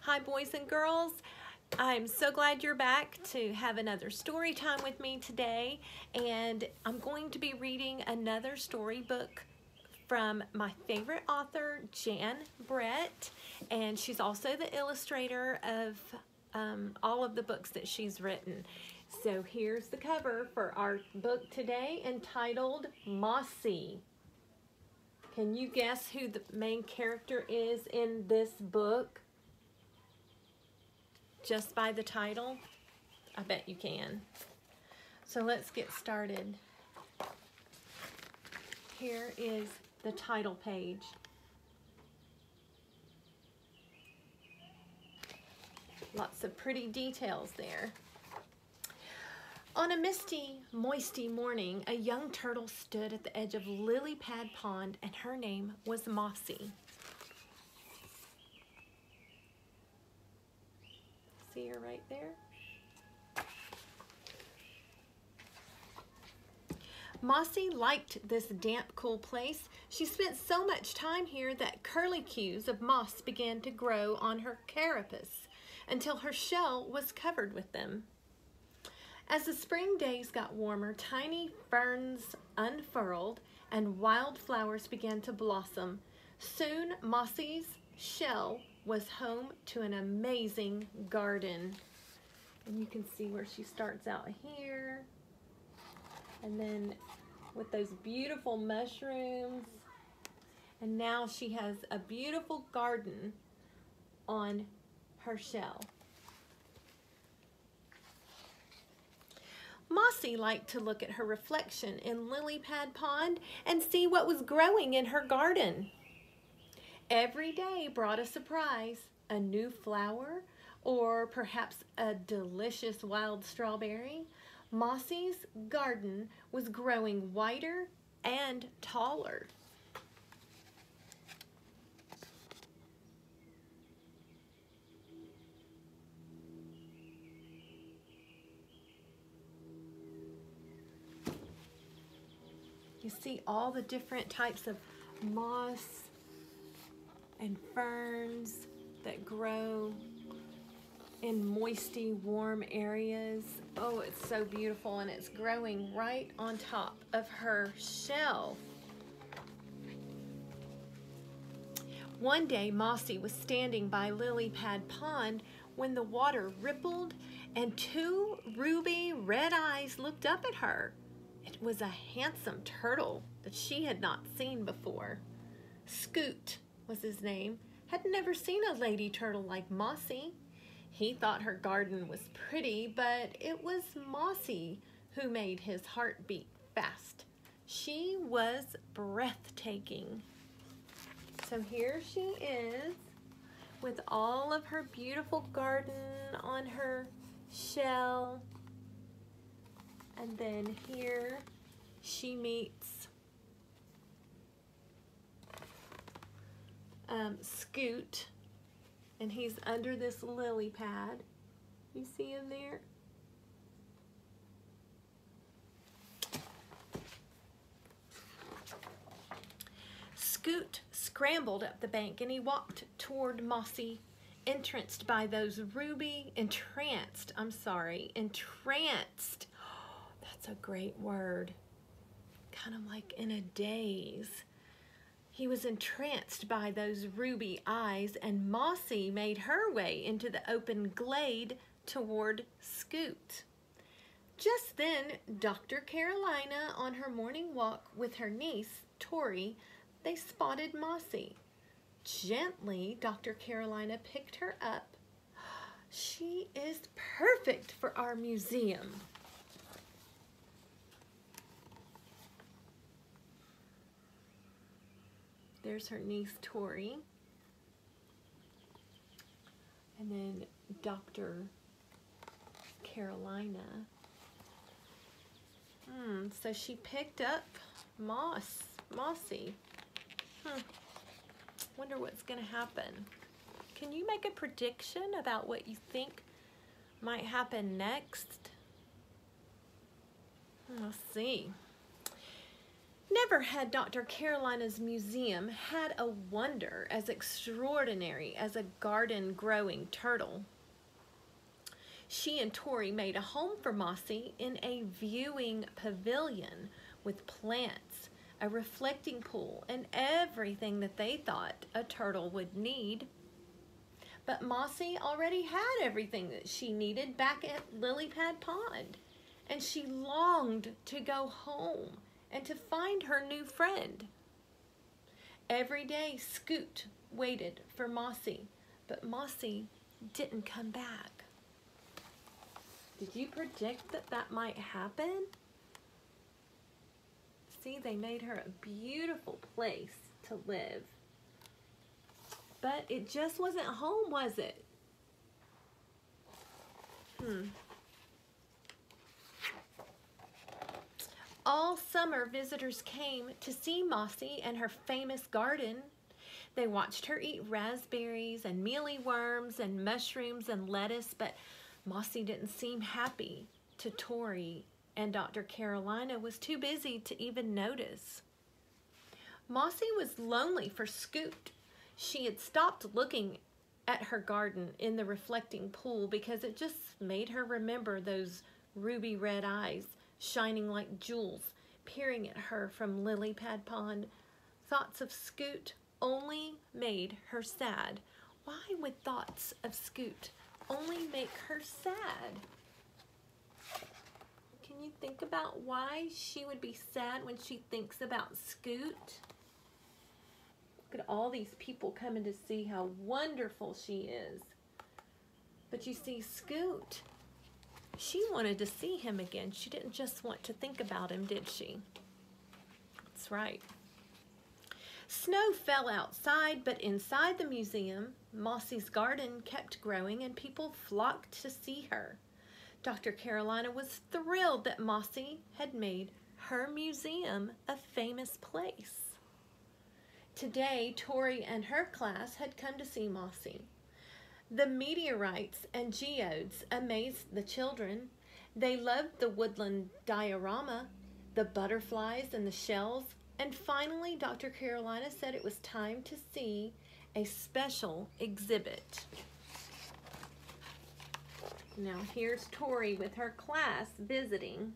Hi boys and girls, I'm so glad you're back to have another story time with me today, and I'm going to be reading another storybook from my favorite author, Jan Brett, and she's also the illustrator of all of the books that she's written. So here's the cover for our book today, entitled Mossy. Can you guess who the main character is in this book? Just by the title? I bet you can. So let's get started. Here is the title page. Lots of pretty details there. On a misty, moisty morning, a young turtle stood at the edge of Lily Pad Pond, and her name was Mossy. See her right there? Mossy liked this damp, cool place. She spent so much time here that curlicues of moss began to grow on her carapace until her shell was covered with them. As the spring days got warmer, tiny ferns unfurled and wildflowers began to blossom. Soon, Mossy's shell was home to an amazing garden. And you can see where she starts out here. And then with those beautiful mushrooms. And now she has a beautiful garden on her shell. Mossy liked to look at her reflection in Lily Pad Pond and see what was growing in her garden. Every day brought a surprise, a new flower, or perhaps a delicious wild strawberry. Mossy's garden was growing whiter and taller. You see all the different types of moss and ferns that grow in moisty, warm areas. Oh, it's so beautiful, and it's growing right on top of her shell. One day, Mossy was standing by Lily Pad Pond when the water rippled and two ruby red eyes looked up at her. It was a handsome turtle that she had not seen before. Scoot was his name, had never seen a lady turtle like Mossy. He thought her garden was pretty, but it was Mossy who made his heart beat fast. She was breathtaking. So here she is with all of her beautiful garden on her shell. And then here she meets Scoot, and he's under this lily pad. You see him there? Scoot scrambled up the bank and he walked toward Mossy, entranced. That's a great word. Kind of like in a daze. He was entranced by those ruby eyes, and Mossy made her way into the open glade toward Scoot. Just then, Dr. Carolina, on her morning walk with her niece, Tori, they spotted Mossy. Gently, Dr. Carolina picked her up. She is perfect for our museum. There's her niece, Tori. And then Dr. Carolina. So she picked up Mossy. Wonder what's going to happen. Can you make a prediction about what you think might happen next? Let's see. Never had Dr. Carolina's museum had a wonder as extraordinary as a garden-growing turtle. She and Tori made a home for Mossy in a viewing pavilion with plants, a reflecting pool, and everything that they thought a turtle would need. But Mossy already had everything that she needed back at Lily Pad Pond, and she longed to go home and to find her new friend. Every day Scoot waited for Mossy, but Mossy didn't come back. Did you predict that that might happen? See, they made her a beautiful place to live. But it just wasn't home, was it? All summer, visitors came to see Mossy and her famous garden. They watched her eat raspberries and mealyworms and mushrooms and lettuce, but Mossy didn't seem happy to Tori, and Dr. Carolina was too busy to even notice. Mossy was lonely for Scoot. She had stopped looking at her garden in the reflecting pool because it just made her remember those ruby red eyes shining like jewels peering at her from Lily Pad Pond. Thoughts of Scoot only made her sad. Why would thoughts of Scoot only make her sad? Can you think about why she would be sad when she thinks about Scoot? Look at all these people coming to see how wonderful she is. But you see, Scoot, she wanted to see him again. She didn't just want to think about him, did she? That's right. Snow fell outside, but inside the museum, Mossy's garden kept growing and people flocked to see her. Dr. Carolina was thrilled that Mossy had made her museum a famous place. Today, Tori and her class had come to see Mossy. The meteorites and geodes amazed the children. They loved the woodland diorama, the butterflies and the shells, and finally Dr. Carolina said it was time to see a special exhibit. Now here's Tori with her class visiting.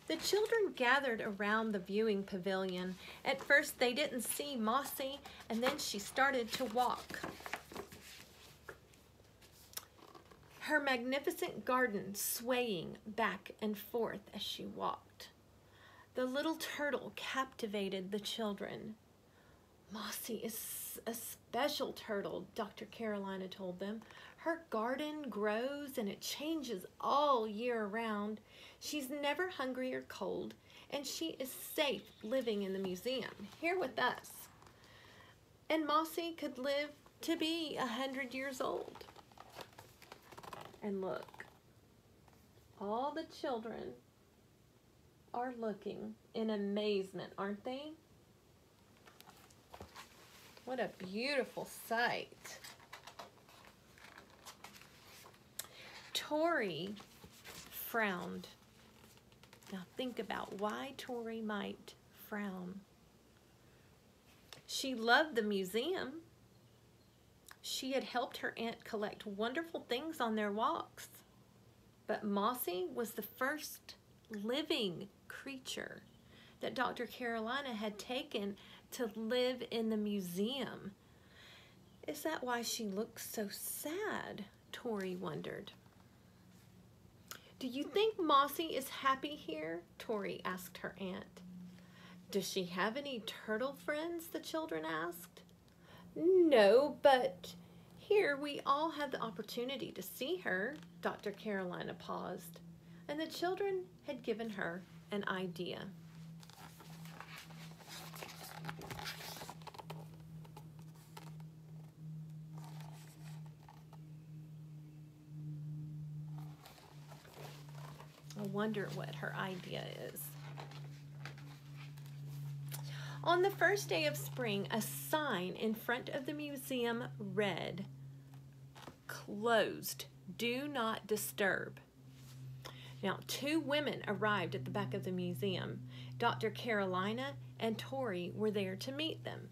The children gathered around the viewing pavilion. At first they didn't see Mossy, and then she started to walk. Her magnificent garden swaying back and forth as she walked. The little turtle captivated the children. Mossy is a special turtle, Dr. Carolina told them. Her garden grows and it changes all year round. She's never hungry or cold, and she is safe living in the museum here with us. And Mossy could live to be 100 years old. And look, all the children are looking in amazement, aren't they? What a beautiful sight. Tori frowned. Now think about why Tori might frown. She loved the museum. She had helped her aunt collect wonderful things on their walks. But Mossy was the first living creature that Dr. Carolina had taken to live in the museum. Is that why she looks so sad? Tori wondered. Do you think Mossy is happy here? Tori asked her aunt. Does she have any turtle friends? The children asked. No, but here we all have the opportunity to see her. Dr. Carolina paused, and the children had given her an idea. I wonder what her idea is. On the first day of spring, a sign in front of the museum read, "Closed. Do not disturb." Now, two women arrived at the back of the museum. Dr. Carolina and Tori were there to meet them.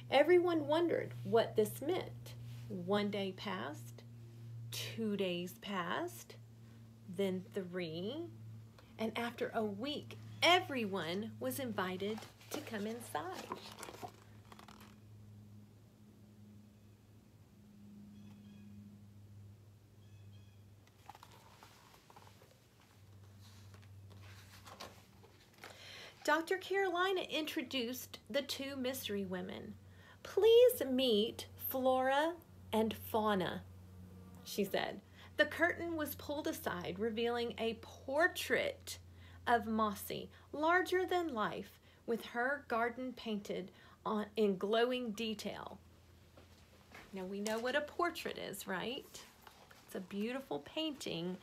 Everyone wondered what this meant. 1 day passed, 2 days passed, then 3, and after a week, everyone was invited to come inside. Dr. Carolina introduced the two mystery women. "Please meet Flora and Fauna," she said. The curtain was pulled aside, revealing a portrait of Mossy, larger than life, with her garden painted in glowing detail. Now we know what a portrait is, right? It's a beautiful painting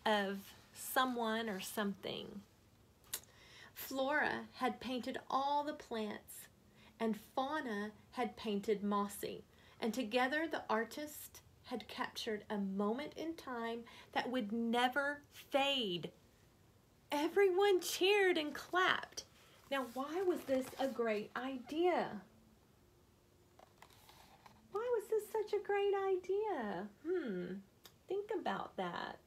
of someone or something. Flora had painted all the plants, and Fauna had painted Mossy, and together the artist had captured a moment in time that would never fade. Everyone cheered and clapped. Now, why was this a great idea? Why was this such a great idea? Think about that.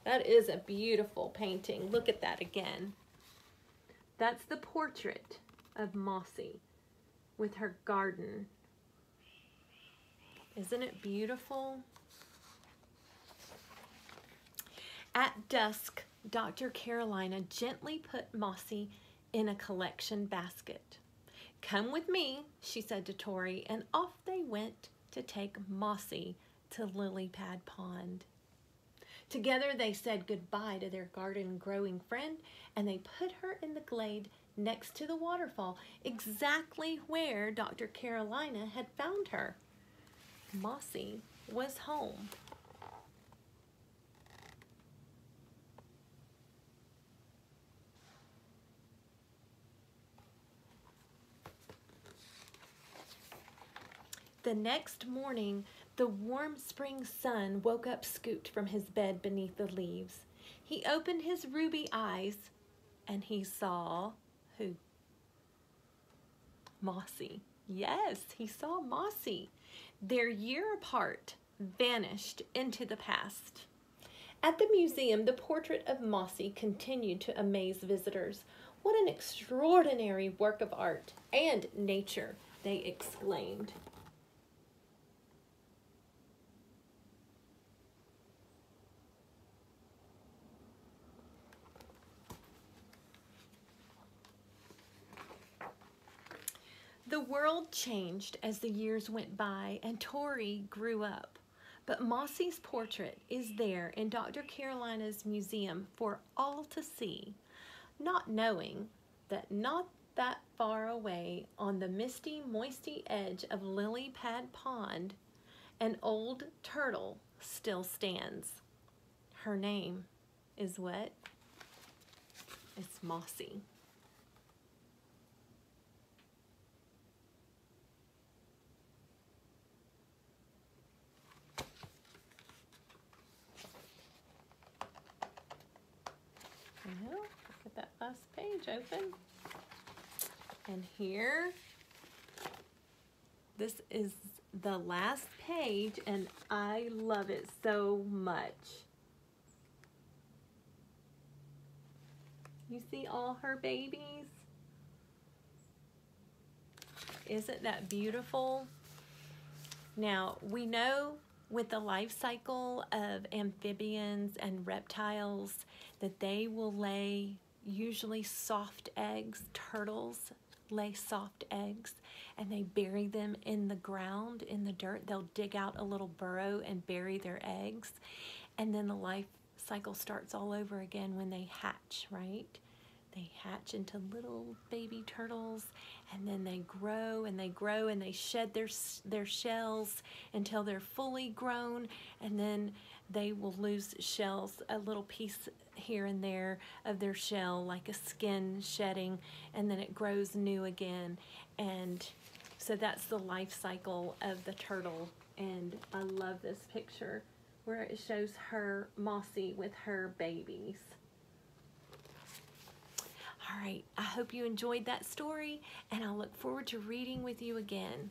That is a beautiful painting. Look at that again. That's the portrait of Mossy with her garden. Isn't it beautiful? At dusk, Dr. Carolina gently put Mossy in a collection basket. "Come with me," she said to Tori, and off they went to take Mossy to Lily Pad Pond. Together they said goodbye to their garden growing friend, and they put her in the glade next to the waterfall, exactly where Dr. Carolina had found her. Mossy was home. The next morning, the warm spring sun woke up Scoot from his bed beneath the leaves. He opened his ruby eyes, and he saw who? Mossy. Yes, he saw Mossy. Their year apart vanished into the past. At the museum, the portrait of Mossy continued to amaze visitors. "What an extraordinary work of art and nature," they exclaimed. The world changed as the years went by and Tori grew up. But Mossy's portrait is there in Dr. Carolina's museum for all to see, not knowing that not that far away on the misty, moisty edge of Lily Pad Pond, an old turtle still stands. Her name is what? It's Mossy. Well, get that last page open. And here, this is the last page, and I love it so much. You see all her babies? Isn't that beautiful? Now, we know with the life cycle of amphibians and reptiles that they will lay usually soft eggs. Turtles lay soft eggs and they bury them in the ground, in the dirt. They'll dig out a little burrow and bury their eggs, and then the life cycle starts all over again when they hatch, right? They hatch into little baby turtles, and then they grow and they grow and they shed their shells until they're fully grown, and then they will lose shells, a little piece here and there of their shell, like a skin shedding, and then it grows new again. And so that's the life cycle of the turtle. And I love this picture where it shows her, Mossy, with her babies. All right, I hope you enjoyed that story, and I look forward to reading with you again.